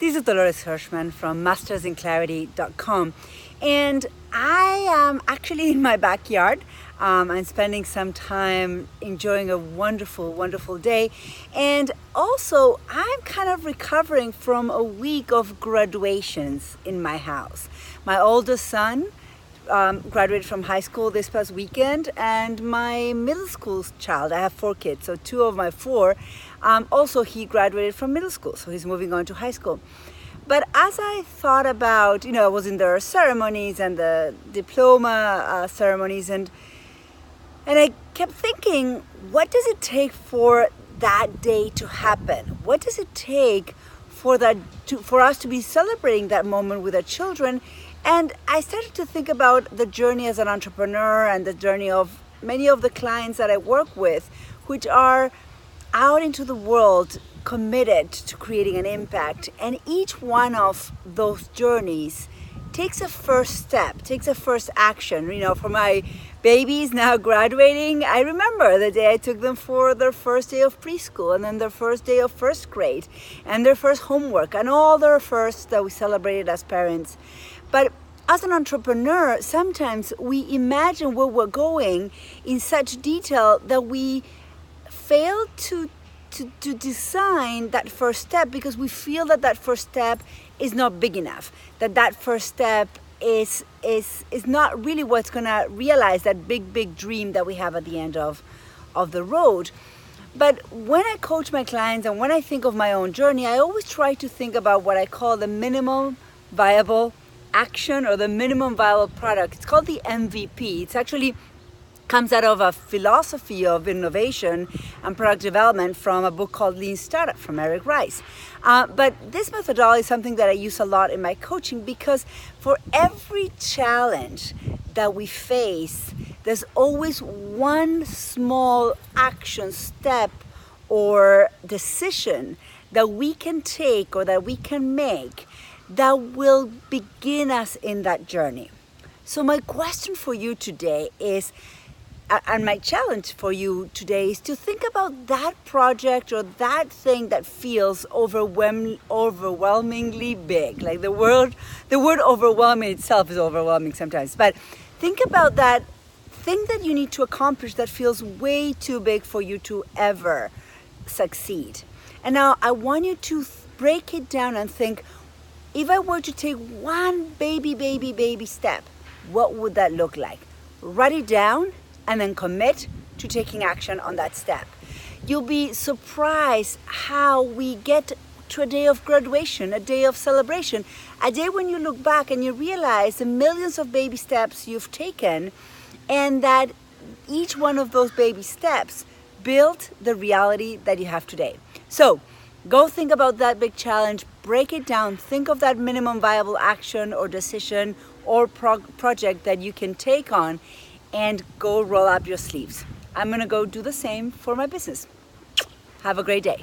This is Dolores Hirschman from mastersinclarity.com, and I am actually in my backyard. I'm spending some time enjoying a wonderful, wonderful day, and also I'm kind of recovering from a week of graduations in my house. My oldest son graduated from high school this past weekend, and my middle school child, I have 4 kids, so 2 of my 4, also he graduated from middle school, so he's moving on to high school. But as I thought about, I was in their ceremonies and the diploma ceremonies, and I kept thinking, what does it take for that day to happen? What does it take for us to be celebrating that moment with our children? And I started to think about the journey as an entrepreneur and the journey of many of the clients that I work with, which are out into the world committed to creating an impact. And each one of those journeys takes a first step, takes a first action. For my babies now graduating, I remember the day I took them for their first day of preschool, and then their first day of first grade, and their first homework, and all their firsts that we celebrated as parents. But as an entrepreneur, sometimes we imagine where we're going in such detail that we fail to design that first step, because we feel that first step is not big enough, that first step is not really what's going to realize that big dream that we have at the end of the road. But when I coach my clients and when I think of my own journey, I always try to think about what I call the minimum viable action, or the minimum viable product. It's called the MVP. It's actually comes out of a philosophy of innovation and product development from a book called Lean Startup from Eric Rice. But this methodology is something that I use a lot in my coaching, because for every challenge that we face, there's always one small action step or decision that we can take or that we can make that will begin us in that journey. So my question for you today is, and my challenge for you today is to think about that project or that thing that feels overwhelmingly big. Like the word overwhelming itself is overwhelming sometimes. But think about that thing that you need to accomplish that feels way too big for you to ever succeed. And now I want you to break it down and think, if I were to take one baby step, what would that look like? Write it down and then commit to taking action on that step. You'll be surprised how we get to a day of graduation, a day of celebration, a day when you look back and you realize the millions of baby steps you've taken, and that each one of those baby steps built the reality that you have today. So go think about that big challenge, break it down, think of that minimum viable action or decision or project that you can take on, and go roll up your sleeves. I'm gonna go do the same for my business. Have a great day.